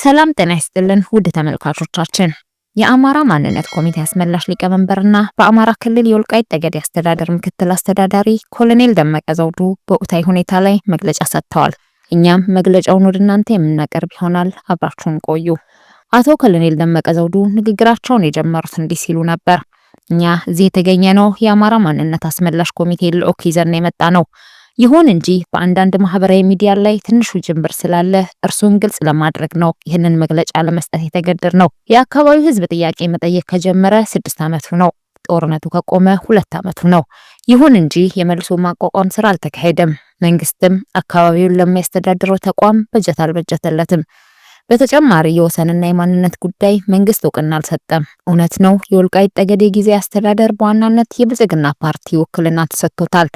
ሰላም ጤና ይስጥልን ውድ ተመልካቾቻችን። የአማራ ማንነት ኮሚቴ አስመላሽ ሊቀመንበርና በአማራ ክልል የወልቃይት ጠገዴ አስተዳደር ምክትል አስተዳዳሪ ኮሎኔል ደመቀ ዘውዱ በወቅታዊ ሁኔታ ላይ መግለጫ ሰጥተዋል። እኛም መግለጫውን ወደ እናንተ የምናቀርብ ይሆናል። አብራችሁን ቆዩ። አቶ ኮሎኔል ደመቀ ዘውዱ ንግግራቸውን የጀመሩት እንዲህ ሲሉ ነበር። እኛ እዚህ የተገኘ ነው የአማራ ማንነት አስመላሽ ኮሚቴ ልዑክ ይዘን የመጣ ነው። ይሁን እንጂ በአንዳንድ ማህበራዊ ሚዲያ ላይ ትንሽ ውጅንብር ስላለ እርሱን ግልጽ ለማድረግ ነው ይህንን መግለጫ ለመስጠት የተገደድ ነው። የአካባቢው ህዝብ ጥያቄ መጠየቅ ከጀመረ 6 ዓመቱ ነው። ጦርነቱ ከቆመ 2 ዓመቱ ነው። ይሁን እንጂ የመልሶ ማቋቋም ስራ አልተካሄደም። መንግስትም አካባቢውን ለሚያስተዳድረው ተቋም በጀት አልበጀተለትም። በተጨማሪ የወሰንና የማንነት ጉዳይ መንግስት እውቅና አልሰጠም። እውነት ነው የወልቃይት ጠገዴ ጊዜያዊ አስተዳደር በዋናነት የብልጽግና ፓርቲ ውክልና ተሰጥቶታል።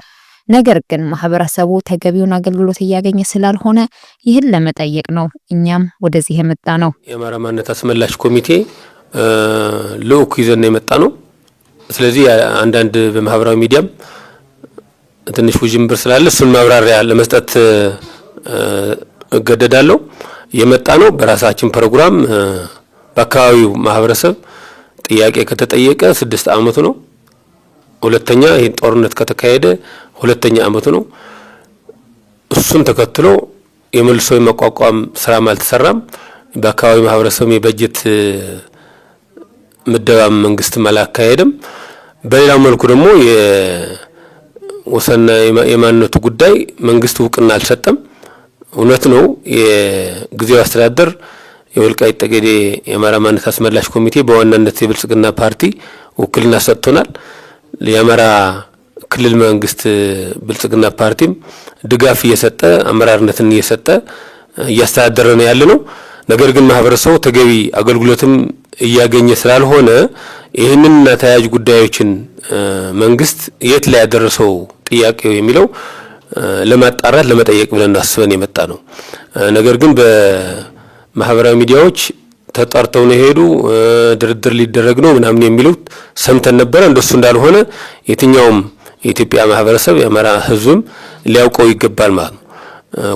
ነገር ግን ማህበረሰቡ ተገቢውን አገልግሎት እያገኘ ስላልሆነ ይህን ለመጠየቅ ነው እኛም ወደዚህ የመጣ ነው። የአማራ ማንነት አስመላሽ ኮሚቴ ልዑክ ይዘን የመጣ ነው። ስለዚህ አንዳንድ በማህበራዊ ሚዲያም ትንሽ ውጅንብር ስላለ እሱን ማብራሪያ ለመስጠት እገደዳለሁ። የመጣ ነው በራሳችን ፕሮግራም በአካባቢው ማህበረሰብ ጥያቄ ከተጠየቀ 6 ዓመቱ ነው። ሁለተኛ ይሄን ጦርነት ከተካሄደ 2ኛ ዓመቱ ነው። እሱን ተከትሎ የመልሶ የማቋቋም ስራም አልተሰራም። በአካባቢው ማህበረሰብ የበጀት ምደባ መንግስት አላካሄደም። በሌላው መልኩ ደግሞ የወሰንና የማንነቱ ጉዳይ መንግስት እውቅና አልሰጠም። እውነት ነው የጊዜያዊ አስተዳደር የወልቃይት ጠገዴ የአማራ ማንነት አስመላሽ ኮሚቴ በዋናነት የብልጽግና ፓርቲ ውክልና ሰጥቶናል። የአማራ ክልል መንግስት ብልጽግና ፓርቲም ድጋፍ እየሰጠ አመራርነትን እየሰጠ እያስተዳደረ ነው ያለ ነው። ነገር ግን ማህበረሰቡ ተገቢ አገልግሎትም እያገኘ ስላልሆነ ይህንንና ተያያዥ ጉዳዮችን መንግስት የት ላይ ያደረሰው ጥያቄው የሚለው ለማጣራት ለመጠየቅ ብለን አስበን የመጣ ነው። ነገር ግን በማህበራዊ ሚዲያዎች ተጣርተው ነው ሄዱ ድርድር ሊደረግ ነው ምናምን የሚሉት ሰምተን ነበር። እንደሱ እንዳልሆነ የትኛውም የኢትዮጵያ ማህበረሰብ የአማራ ህዝብም ሊያውቀው ይገባል ማለት ነው።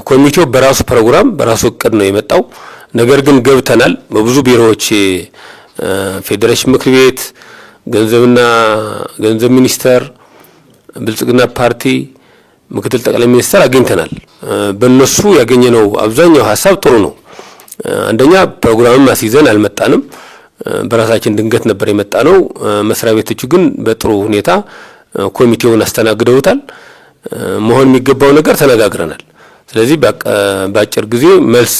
ኮሚቴው በራሱ ፕሮግራም በራሱ እቅድ ነው የመጣው። ነገር ግን ገብተናል በብዙ ቢሮዎች ፌዴሬሽን ምክር ቤት፣ ገንዘብ ሚኒስተር፣ ብልጽግና ፓርቲ ምክትል ጠቅላይ ሚኒስተር አግኝተናል። በእነሱ ያገኘነው አብዛኛው ሐሳብ ጥሩ ነው። አንደኛ ፕሮግራም ማስይዘን አልመጣንም። በራሳችን ድንገት ነበር የመጣ ነው። መስሪያ ቤቶቹ ግን በጥሩ ሁኔታ ኮሚቴውን አስተናግደውታል። መሆን የሚገባው ነገር ተነጋግረናል። ስለዚህ በአጭር ጊዜ መልስ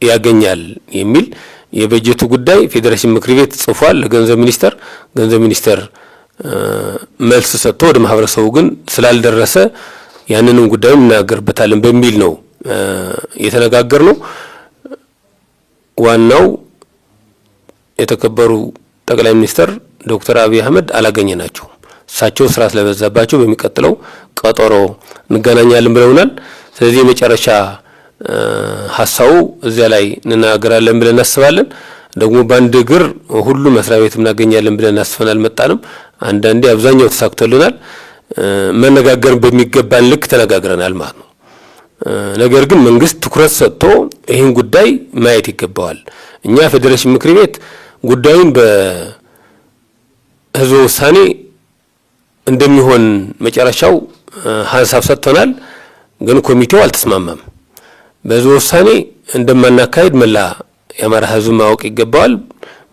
ያገኛል የሚል የበጀቱ ጉዳይ ፌዴሬሽን ምክር ቤት ጽፏል ለገንዘብ ሚኒስተር መልስ ሰጥቶ ወደ ማህበረሰቡ ግን ስላልደረሰ ያንንም ጉዳይ እናገርበታለን በሚል ነው የተነጋገር ነው። ዋናው የተከበሩ ጠቅላይ ሚኒስተር ዶክተር አብይ አህመድ አላገኘናቸው። እሳቸው ስራ ስለበዛባቸው በሚቀጥለው ቀጠሮ እንገናኛለን ብለውናል። ስለዚህ የመጨረሻ ሐሳቡ እዚያ ላይ እንናገራለን ብለን እናስባለን። ደግሞ በአንድ እግር ሁሉ መስሪያ ቤት እናገኛለን ብለን አስፈናል አልመጣንም። አንዳንዴ አብዛኛው ተሳክቶልናል። መነጋገር በሚገባን ልክ ተነጋግረናል ማለት ነው። ነገር ግን መንግስት ትኩረት ሰጥቶ ይህን ጉዳይ ማየት ይገባዋል። እኛ ፌዴሬሽን ምክር ቤት ጉዳዩን በህዝብ ውሳኔ እንደሚሆን መጨረሻው ሐሳብ ሰጥተናል። ግን ኮሚቴው አልተስማማም። በህዝብ ውሳኔ እንደማናካሄድ መላ የአማራ ህዝብ ማወቅ ይገባዋል።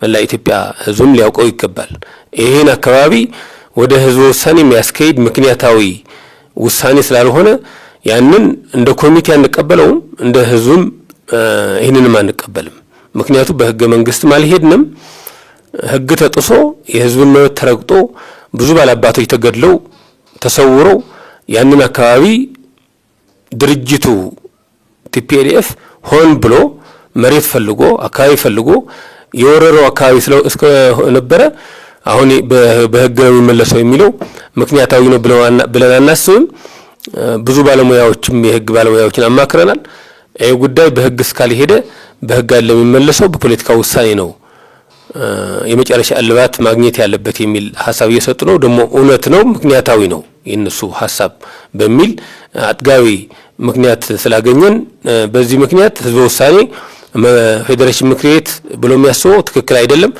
መላ ኢትዮጵያ ህዝብም ሊያውቀው ይገባል። ይሄን አካባቢ ወደ ህዝብ ውሳኔ የሚያስካሂድ ምክንያታዊ ውሳኔ ስላልሆነ ያንን እንደ ኮሚቴ አንቀበለውም፣ እንደ ህዝብም ይሄንንም አንቀበልም። ምክንያቱም በህገ መንግስት አልሄድንም። ህግ ተጥሶ የህዝብን መብት ተረግጦ ብዙ ባላባቶች ተገድለው ተሰውረው ያንን አካባቢ ድርጅቱ ቲፒኤልኤፍ ሆን ብሎ መሬት ፈልጎ አካባቢ ፈልጎ የወረረው አካባቢ እስከ ነበረ አሁን በህግ ነው የሚመለሰው የሚለው ምክንያታዊ ነው ብለን አናስብም። ብዙ ባለሙያዎችም የህግ ባለሙያዎችን አማክረናል። ይሄ ጉዳይ በህግ እስካልሄደ በህግ አለ የሚመለሰው በፖለቲካ ውሳኔ ነው የመጨረሻ እልባት ማግኘት ያለበት የሚል ሐሳብ እየሰጡ ነው። ደግሞ እውነት ነው፣ ምክንያታዊ ነው የነሱ ሐሳብ በሚል አጥጋቢ ምክንያት ስላገኘን በዚህ ምክንያት ህዝበ ውሳኔ ፌዴሬሽን ምክር ቤት ብሎ የሚያስበው ትክክል አይደለም።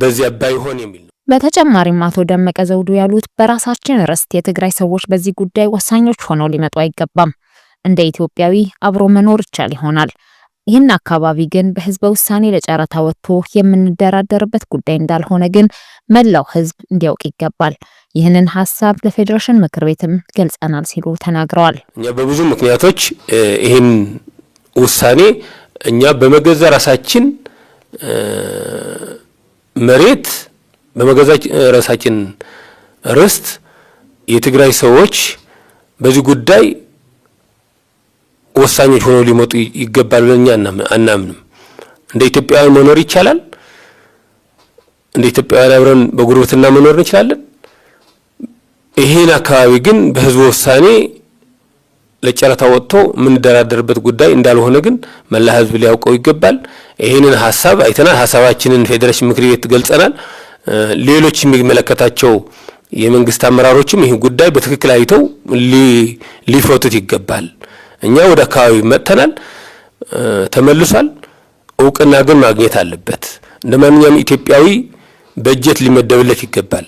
በዚያ ባይሆን የሚል ነው። በተጨማሪም አቶ ደመቀ ዘውዱ ያሉት በራሳችን ርስት የትግራይ ሰዎች በዚህ ጉዳይ ወሳኞች ሆነው ሊመጡ አይገባም። እንደ ኢትዮጵያዊ አብሮ መኖር ይቻል ይሆናል። ይህን አካባቢ ግን በህዝበ ውሳኔ ለጨረታ ወጥቶ የምንደራደርበት ጉዳይ እንዳልሆነ ግን መላው ህዝብ እንዲያውቅ ይገባል። ይህንን ሐሳብ ለፌዴሬሽን ምክር ቤትም ገልጸናል ሲሉ ተናግረዋል። እኛ በብዙ ምክንያቶች ይህን ውሳኔ እኛ በመገዛ ራሳችን መሬት በመገዛ ራሳችን ርስት የትግራይ ሰዎች በዚህ ጉዳይ ወሳኞች ሆነው ሊመጡ ይገባል ብለን አናምንም። እንደ ኢትዮጵያውያን መኖር ይቻላል። እንደ ኢትዮጵያውያን አብረን በጉርብትና መኖር እንችላለን። ይሄን አካባቢ ግን በህዝብ ውሳኔ ለጨረታ ወጥቶ የምንደራደርበት ጉዳይ እንዳልሆነ ግን መላ ህዝብ ሊያውቀው ይገባል። ይሄንን ሐሳብ አይተናል። ሐሳባችንን ፌዴሬሽን ምክር ቤት ገልጸናል። ሌሎች የሚመለከታቸው የመንግስት አመራሮችም ይሄን ጉዳይ በትክክል አይተው ሊፈቱት ይገባል። እኛ ወደ አካባቢ መጥተናል፣ ተመልሷል። እውቅና ግን ማግኘት አለበት። እንደማንኛውም ኢትዮጵያዊ በጀት ሊመደብለት ይገባል።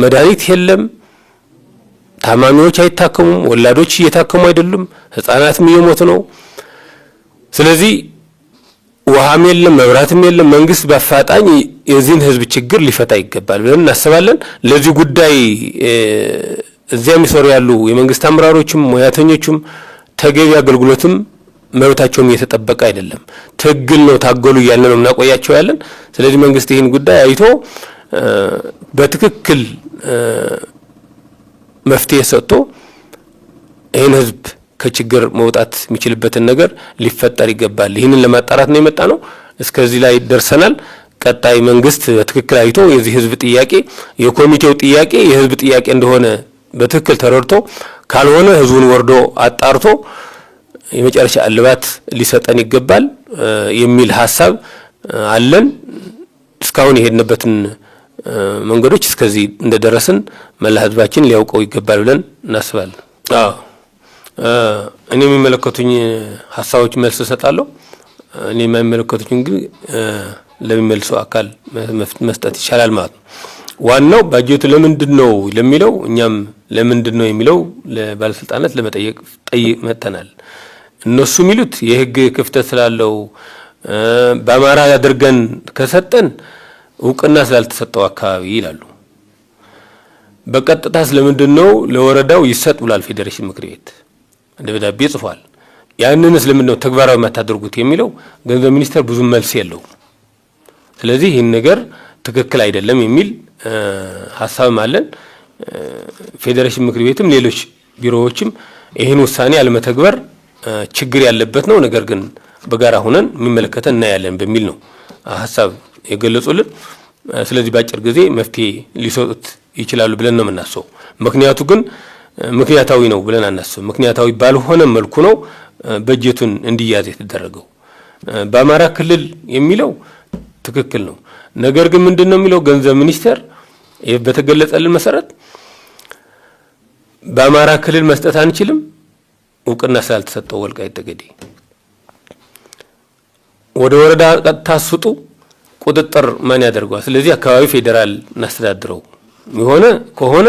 መድኃኒት የለም፣ ታማሚዎች አይታከሙም፣ ወላዶች እየታከሙ አይደሉም፣ ህፃናትም እየሞቱ ነው። ስለዚህ ውሃም የለም፣ መብራትም የለም። መንግስት በአፋጣኝ የዚህን ህዝብ ችግር ሊፈታ ይገባል ብለን እናስባለን። ለዚህ ጉዳይ እዚያ የሚሰሩ ያሉ የመንግስት አመራሮችም ሙያተኞችም ተገቢ አገልግሎትም መብታቸውም እየተጠበቀ አይደለም። ትግል ነው፣ ታገሉ እያልን ነው እናቆያቸው ያለን። ስለዚህ መንግስት ይህን ጉዳይ አይቶ በትክክል መፍትሄ ሰጥቶ ይህን ህዝብ ከችግር መውጣት የሚችልበትን ነገር ሊፈጠር ይገባል። ይህንን ለማጣራት ነው የመጣ ነው። እስከዚህ ላይ ደርሰናል። ቀጣይ መንግስት በትክክል አይቶ የዚህ ህዝብ ጥያቄ የኮሚቴው ጥያቄ የህዝብ ጥያቄ እንደሆነ በትክክል ተረድቶ ካልሆነ ህዝቡን ወርዶ አጣርቶ የመጨረሻ እልባት ሊሰጠን ይገባል የሚል ሐሳብ አለን። እስካሁን የሄድንበትን መንገዶች እስከዚህ እንደደረስን መላ ህዝባችን ሊያውቀው ይገባል ብለን እናስባለን። እኔ የሚመለከቱኝ ሐሳቦች መልስ እሰጣለሁ። እኔ የማይመለከቱኝ ግን ለሚመልሰው አካል መስጠት ይቻላል ማለት ነው። ዋናው ባጀቱ ለምንድን ነው ለሚለው እኛም ለምንድን ነው የሚለው ለባለስልጣናት ለመጠየቅ መጥተናል። እነሱ የሚሉት የህግ ክፍተት ስላለው በአማራ አድርገን ከሰጠን እውቅና ስላልተሰጠው አካባቢ ይላሉ። በቀጥታ ስለምንድን ነው ለወረዳው ይሰጥ ብሏል ፌዴሬሽን ምክር ቤት ደብዳቤ ጽፏል። ያንን ስለምንድን ነው ተግባራዊ ማታደርጉት የሚለው ገንዘብ ሚኒስቴር ብዙ መልስ የለውም። ስለዚህ ይህን ነገር ትክክል አይደለም የሚል ሐሳብም አለን። ፌዴሬሽን ምክር ቤትም ሌሎች ቢሮዎችም ይህን ውሳኔ አለመተግበር ችግር ያለበት ነው፣ ነገር ግን በጋራ ሆነን የሚመለከተን እናያለን በሚል ነው ሐሳብ የገለጹልን። ስለዚህ በአጭር ጊዜ መፍትሄ ሊሰጡት ይችላሉ ብለን ነው የምናስበው። ምክንያቱ ግን ምክንያታዊ ነው ብለን አናስብም። ምክንያታዊ ባልሆነ መልኩ ነው በጀቱን እንዲያዝ የተደረገው። በአማራ ክልል የሚለው ትክክል ነው። ነገር ግን ምንድነው የሚለው ገንዘብ ሚኒስቴር በተገለጸልን መሰረት በአማራ ክልል መስጠት አንችልም እውቅና ስላልተሰጠው ወልቃይት ጠገዴ ወደ ወረዳ ቀጥታ ስጡ ቁጥጥር ማን ያደርገዋል? ስለዚህ አካባቢ ፌዴራል እናስተዳድረው የሆነ ከሆነ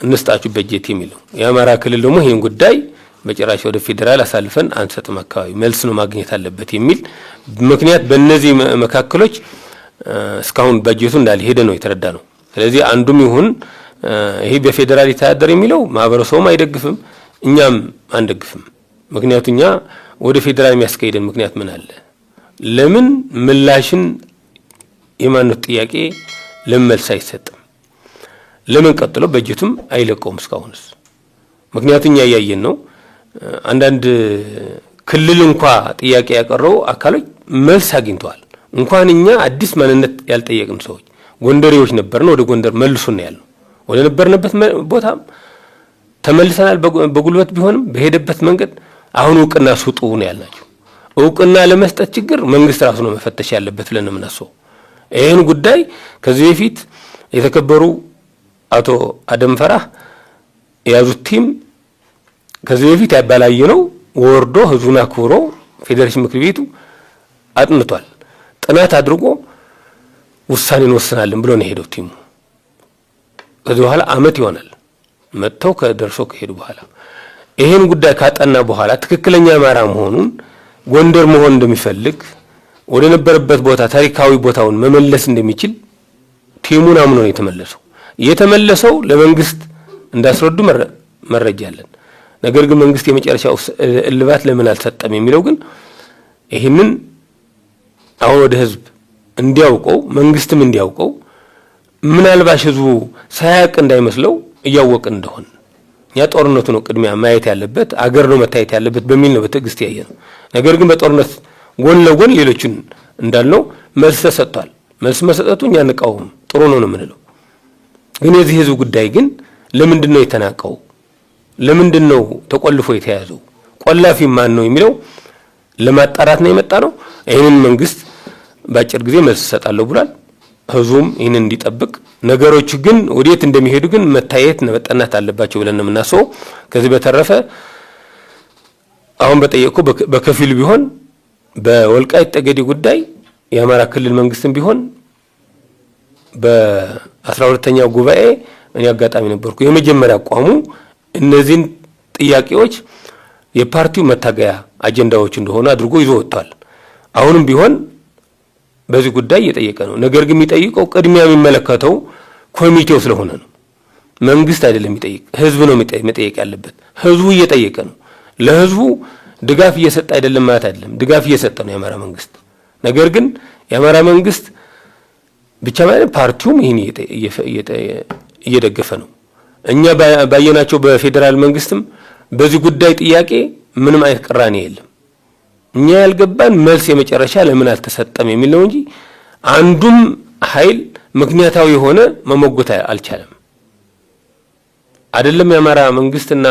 እንስጣችሁ በጀት የሚለው የአማራ ክልል ደግሞ ይሄን ጉዳይ በጭራሽ ወደ ፌዴራል አሳልፈን አንሰጥም፣ አካባቢ መልስ ነው ማግኘት አለበት የሚል ምክንያት በእነዚህ መካከሎች እስካሁን በጀቱ እንዳልሄደ ነው የተረዳ ነው። ስለዚህ አንዱም ይሁን ይሄ በፌዴራል ይተዳደር የሚለው ማህበረሰቡም አይደግፍም፣ እኛም አንደግፍም። ምክንያቱም እኛ ወደ ፌዴራል የሚያስከይደን ምክንያት ምን አለ? ለምን ምላሽን የማንነት ጥያቄ ለመልስ አይሰጥም? ለምን ቀጥሎ በጀቱም አይለቀውም እስካሁንስ? ምክንያቱም እኛ ያያየን ነው አንዳንድ ክልል እንኳን ጥያቄ ያቀረቡ አካሎች መልስ አግኝተዋል። እንኳን እኛ አዲስ ማንነት ያልጠየቅን ሰዎች ጎንደሬዎች ነበርና ወደ ጎንደር መልሱን ነው ያለው። ወደ ነበርንበት ቦታም ተመልሰናል። በጉልበት ቢሆንም በሄደበት መንገድ አሁን እውቅና ስጡ ነው ያልናቸው። እውቅና ለመስጠት ችግር መንግስት ራሱ ነው መፈተሽ ያለበት ብለን ነው የምናስበው። ይሄን ጉዳይ ከዚህ በፊት የተከበሩ አቶ አደም ፈራህ የያዙት ቲም ከዚህ በፊት ያባላየ ነው ወርዶ ህዝቡን አክብሮ ፌዴሬሽን ምክር ቤቱ አጥንቷል። ጥናት አድርጎ ውሳኔ እንወስናለን ብሎ ነው ሄደው ቲሙ። ከዚህ በኋላ አመት ይሆናል መጥተው ከደርሶ ከሄዱ በኋላ ይሄን ጉዳይ ካጠና በኋላ ትክክለኛ አማራ መሆኑን ጎንደር መሆን እንደሚፈልግ ወደ ነበረበት ቦታ ታሪካዊ ቦታውን መመለስ እንደሚችል ቲሙን አምኖ ነው የተመለሰው ለመንግስት እንዳስረዱ መረጃ አለን። ነገር ግን መንግስት የመጨረሻው እልባት ለምን አልሰጠም የሚለው ግን ይሄንን አሁን ወደ ህዝብ እንዲያውቀው መንግስትም እንዲያውቀው ምናልባት ህዝቡ ሳያውቅ እንዳይመስለው እያወቀ እንደሆነ ያ ጦርነቱ ነው ቅድሚያ ማየት ያለበት አገር ነው መታየት ያለበት በሚል ነው በትዕግስት ያየነው። ነገር ግን በጦርነት ጎን ለጎን ሌሎችን እንዳልነው መልስ ተሰጥቷል። መልስ መሰጠቱ እኛ ንቃወም ጥሩ ነው የምንለው። ግን የዚህ ህዝብ ጉዳይ ግን ለምንድን ነው የተናቀው? ለምንድን ነው ተቆልፎ የተያዘው? ቆላፊ ማን ነው የሚለው ለማጣራት ነው የመጣ ነው። ይሄንን መንግስት በአጭር ጊዜ መልስ ይሰጣል ብሏል። ህዝቡም ይሄንን እንዲጠብቅ ነገሮች ግን ወዴት እንደሚሄዱ ግን መታየት መጠናት አለባቸው ብለን ነው የምናስበው። ከዚህ በተረፈ አሁን በጠየቁ በከፊል ቢሆን በወልቃይት ጠገዴ ጉዳይ የአማራ ክልል መንግስትም ቢሆን በ12ኛው ጉባኤ እኔ አጋጣሚ ነበርኩ። የመጀመሪያ አቋሙ እነዚህን ጥያቄዎች የፓርቲው መታገያ አጀንዳዎች እንደሆነ አድርጎ ይዞ ወጥቷል። አሁንም ቢሆን በዚህ ጉዳይ እየጠየቀ ነው። ነገር ግን የሚጠይቀው ቅድሚያ የሚመለከተው ኮሚቴው ስለሆነ ነው። መንግስት አይደለም የሚጠይቅ፣ ህዝብ ነው መጠየቅ ያለበት። ህዝቡ እየጠየቀ ነው። ለህዝቡ ድጋፍ እየሰጠ አይደለም ማለት አይደለም፣ ድጋፍ እየሰጠ ነው የአማራ መንግስት። ነገር ግን የአማራ መንግስት ብቻ ማለት ፓርቲውም ይሄን እየደገፈ ነው። እኛ ባየናቸው በፌደራል መንግስትም በዚህ ጉዳይ ጥያቄ ምንም አይነት ቅራኔ የለም። እኛ ያልገባን መልስ የመጨረሻ ለምን አልተሰጠም የሚል ነው እንጂ አንዱም ኃይል ምክንያታዊ የሆነ መሞገት አልቻለም። አይደለም የአማራ መንግስትና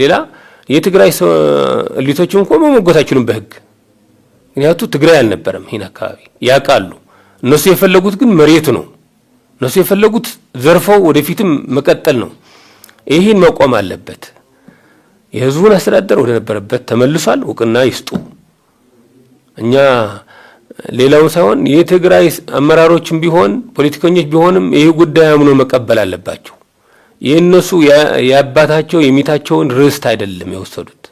ሌላ የትግራይ እሊቶችም እንኳን መሞገት አይችሉም በህግ። ምክንያቱም ትግራይ አልነበረም ይሄን አካባቢ ያውቃሉ። እነሱ የፈለጉት ግን መሬቱ ነው። እነሱ የፈለጉት ዘርፈው ወደፊትም መቀጠል ነው። ይሄን መቆም አለበት። የህዝቡን አስተዳደር ወደ ነበረበት ተመልሷል። እውቅና ይስጡ። እኛ ሌላው ሳይሆን የትግራይ አመራሮችም ቢሆን ፖለቲከኞች ቢሆንም ይሄ ጉዳይ አምኖ መቀበል አለባቸው። የነሱ ያባታቸው የሚታቸውን ርስት አይደለም የወሰዱት።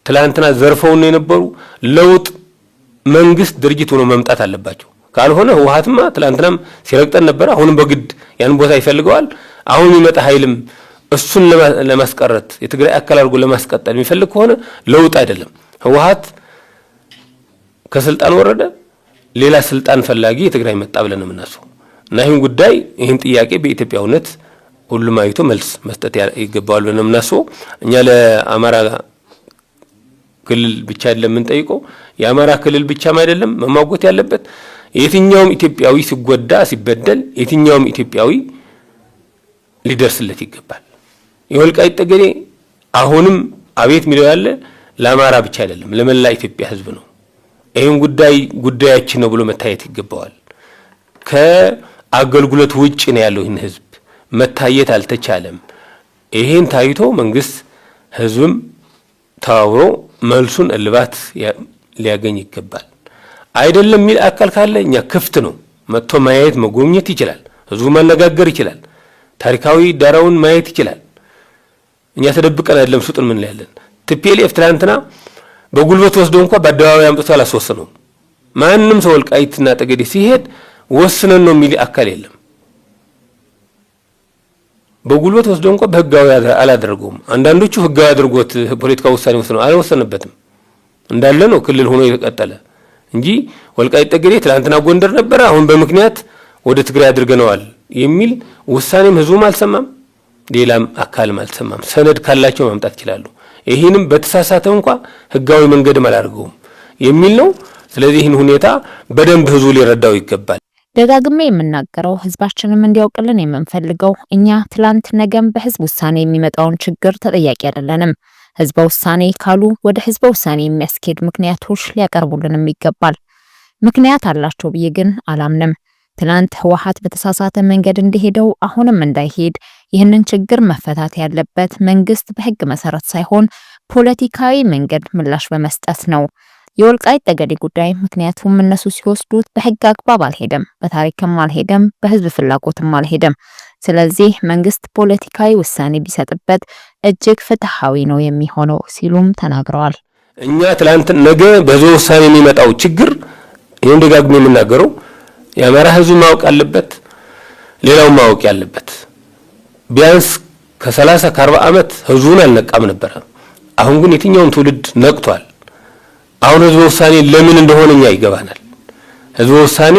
ትላንትና ዘርፈው ነው የነበሩ። ለውጥ መንግስት ድርጅት ሆኖ መምጣት አለባቸው። ካልሆነ ህወሓትማ ትላንትናም ሲረግጠን ነበር። አሁንም በግድ ያን ቦታ ይፈልገዋል። አሁን የሚመጣ ኃይልም እሱን ለማስቀረት የትግራይ አካል አድርጎ ለማስቀጠል የሚፈልግ ከሆነ ለውጥ አይደለም። ህወሓት ከስልጣን ወረደ፣ ሌላ ስልጣን ፈላጊ የትግራይ መጣ ብለን ነው የምናስበው። እና ይህን ጉዳይ ይህን ጥያቄ በኢትዮጵያውነት ሁሉም አይቶ መልስ መስጠት ይገባዋል ብለን ነው የምናስበው። እኛ ለአማራ ክልል ብቻ አይደለም የምንጠይቀው፣ የአማራ ክልል ብቻም አይደለም መማጎት ያለበት። የትኛውም ኢትዮጵያዊ ሲጎዳ ሲበደል የትኛውም ኢትዮጵያዊ ሊደርስለት ይገባል። የወልቃይት ጠገዴ አሁንም አቤት ሚለው ያለ ለአማራ ብቻ አይደለም ለመላ ኢትዮጵያ ህዝብ ነው። ይሄን ጉዳያችን ነው ብሎ መታየት ይገባዋል። ከአገልግሎት ውጭ ነው ያለው ይህን ህዝብ መታየት አልተቻለም። ይሄን ታይቶ መንግስት ህዝብም ተዋውሮ መልሱን እልባት ሊያገኝ ይገባል። አይደለም የሚል አካል ካለ እኛ ክፍት ነው መጥቶ ማየት መጎብኘት ይችላል። ህዝቡ ማነጋገር ይችላል። ታሪካዊ ዳራውን ማየት ይችላል። እኛ ተደብቀን አይደለም ሱጥን ምን ያለን። ቲፒኤልኤፍ ትላንትና በጉልበት ወስዶ እንኳን በአደባባይ አምጥቶ አላስወሰነው። ማንንም ሰው ወልቃይትና ጠገዴ ሲሄድ ወስነን ነው የሚል አካል የለም። በጉልበት ወስዶ እንኳን በህጋዊ አላደረገውም። አንዳንዶቹ ህጋዊ አድርጎት ፖለቲካዊ ውሳኔ ወስነው አልወሰነበትም። እንዳለ ነው ክልል ሆኖ የተቀጠለ እንጂ ወልቃይት ጠገዴ ትላንትና ጎንደር ነበር፣ አሁን በምክንያት ወደ ትግራይ አድርገነዋል የሚል ውሳኔም ህዝቡም አልሰማም፣ ሌላም አካልም አልሰማም። ሰነድ ካላቸው ማምጣት ይችላሉ። ይሄንም በተሳሳተ እንኳን ህጋዊ መንገድም አላደርገውም የሚል ነው። ስለዚህ ይህን ሁኔታ በደንብ ህዝቡ ሊረዳው ይገባል። ደጋግሜ የምናገረው ህዝባችንም እንዲያውቅልን የምንፈልገው እኛ ትላንት ነገም በህዝብ ውሳኔ የሚመጣውን ችግር ተጠያቂ አይደለንም። ህዝበ ውሳኔ ካሉ ወደ ህዝበ ውሳኔ የሚያስኬድ ምክንያቶች ሊያቀርቡልንም ይገባል። ምክንያት አላቸው ብዬ ግን አላምንም። ትላንት ህወሓት በተሳሳተ መንገድ እንደሄደው አሁንም እንዳይሄድ ይህንን ችግር መፈታት ያለበት መንግስት በህግ መሰረት ሳይሆን ፖለቲካዊ መንገድ ምላሽ በመስጠት ነው። የወልቃይት ጠገዴ ጉዳይ ምክንያቱም እነሱ ሲወስዱት በህግ አግባብ አልሄደም፣ በታሪክም አልሄደም፣ በህዝብ ፍላጎትም አልሄደም። ስለዚህ መንግስት ፖለቲካዊ ውሳኔ ቢሰጥበት እጅግ ፍትሃዊ ነው የሚሆነው ሲሉም ተናግረዋል። እኛ ትላንት ነገ በዚህ ውሳኔ የሚመጣው ችግር ይሄን ደጋግሜ የምናገረው የአማራ ህዝብ ማወቅ አለበት፣ ሌላው ማወቅ ያለበት ቢያንስ ከ30 ከ40 ዓመት ህዝቡን አልነቃም ነበር። አሁን ግን የትኛውም ትውልድ ነቅቷል። አሁን ህዝብ ውሳኔ ለምን እንደሆነ እኛ ይገባናል። ህዝብ ውሳኔ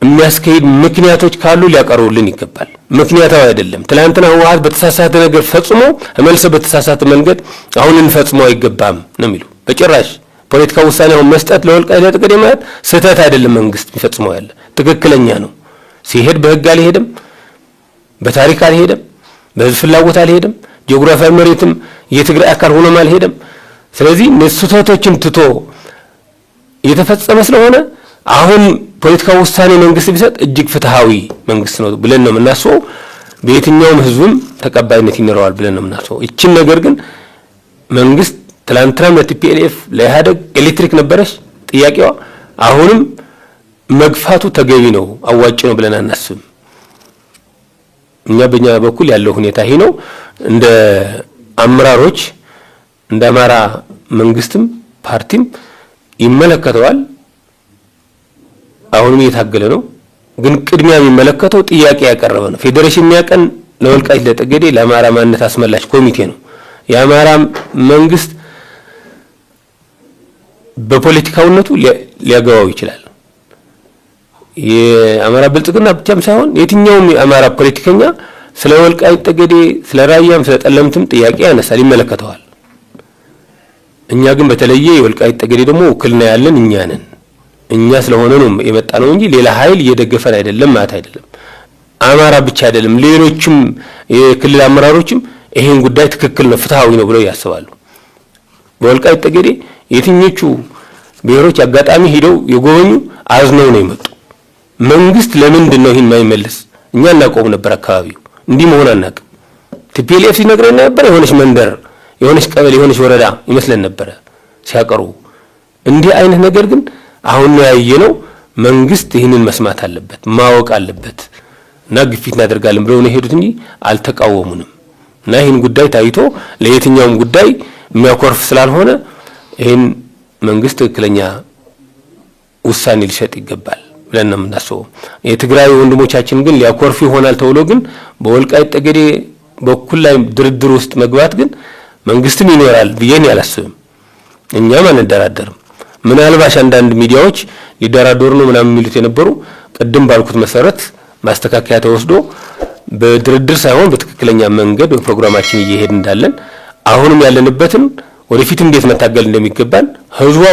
የሚያስከይድ ምክንያቶች ካሉ ሊያቀርቡልን ይገባል። ምክንያታዊ አይደለም። ትላንትና ህወሓት በተሳሳተ ነገር ፈጽሞ መልሶ በተሳሳተ መንገድ አሁን እንፈጽመው አይገባም ነው የሚሉ በጭራሽ ፖለቲካ ውሳኔ አሁን መስጠት ለወልቃይት ለጠገዴ ማለት ስህተት አይደለም። መንግስት የሚፈጽመው ያለ ትክክለኛ ነው። ሲሄድ በህግ አልሄደም፣ በታሪክ አልሄደም፣ በህዝብ ፍላጎት አልሄደም፣ ጂኦግራፊያዊ መሬትም የትግራይ አካል ሆኖም አልሄደም። ስለዚህ ስህተቶችን ትቶ የተፈጸመ ስለሆነ አሁን ፖለቲካ ውሳኔ መንግስት ቢሰጥ እጅግ ፍትሃዊ መንግስት ነው ብለን ነው የምናስበው። በየትኛውም ህዝብም ተቀባይነት ይኖረዋል ብለን ነው የምናስበው። እቺን ነገር ግን መንግስት ትላንትናም ለቲፒኤልኤፍ ለኢህአዴግ ኤሌክትሪክ ነበረች ጥያቄዋ፣ አሁንም መግፋቱ ተገቢ ነው አዋጭ ነው ብለን አናስብም። እኛ በእኛ በኩል ያለው ሁኔታ ይሄ ነው። እንደ አመራሮች እንደ አማራ መንግስትም ፓርቲም ይመለከተዋል። አሁንም እየታገለ ነው። ግን ቅድሚያ የሚመለከተው ጥያቄ ያቀረበ ነው። ፌዴሬሽን የሚያቀን ለወልቃይት ለጠገዴ ለአማራ ማንነት አስመላሽ ኮሚቴ ነው። የአማራ መንግስት በፖለቲካውነቱ ሊያገባው ይችላል። የአማራ ብልጽግና ብቻም ሳይሆን የትኛውም የአማራ ፖለቲከኛ ስለ ወልቃይት ጠገዴ ስለ ራያም ስለ ጠለምትም ጥያቄ ያነሳል፣ ይመለከተዋል። እኛ ግን በተለየ የወልቃይት ጠገዴ ደግሞ ውክልና ያለን እኛ ነን። እኛ ስለሆነ ነው የመጣ ነው እንጂ ሌላ ኃይል እየደገፈን አይደለም ማለት አይደለም። አማራ ብቻ አይደለም፣ ሌሎችም የክልል አመራሮችም ይሄን ጉዳይ ትክክል ነው ፍትሃዊ ነው ብለው ያስባሉ። በወልቃይት ጠገዴ የትኞቹ ብሔሮች አጋጣሚ ሄደው የጎበኙ አዝነው ነው የመጡ። መንግስት ለምንድን ነው ይሄን የማይመልስ? እኛ እናቆም ነበር አካባቢው እንዲህ መሆን አናውቅም። ቲፒኤልኤፍ ሲነግረን ነበር የሆነች መንደር የሆነች ቀበሌ የሆነች ወረዳ ይመስለን ነበር ሲያቀርቡ። እንዲህ አይነት ነገር ግን አሁን ነው ያየነው። መንግስት ይህንን መስማት አለበት ማወቅ አለበት እና ግፊት እናደርጋለን ብለው ነው የሄዱት እንጂ አልተቃወሙንም። እና ይህን ጉዳይ ታይቶ ለየትኛውም ጉዳይ የሚያኮርፍ ስላልሆነ ይህን መንግስት ትክክለኛ ውሳኔ ሊሰጥ ይገባል ብለን ነው የምናስበው። የትግራይ ወንድሞቻችን ግን ሊያኮርፍ ይሆናል ተብሎ ግን በወልቃይት ጠገዴ በኩል ላይ ድርድር ውስጥ መግባት ግን መንግስትም ይኖራል ብዬን ያላስብም። እኛም አንደራደርም። ምናልባት አንዳንድ ሚዲያዎች ሊደራደሩ ነው ምናምን የሚሉት የነበሩ ቅድም ባልኩት መሰረት ማስተካከያ ተወስዶ በድርድር ሳይሆን በትክክለኛ መንገድ በፕሮግራማችን እየሄድን እንዳለን አሁንም ያለንበትን ወደፊት እንዴት መታገል እንደሚገባን ህዝቡ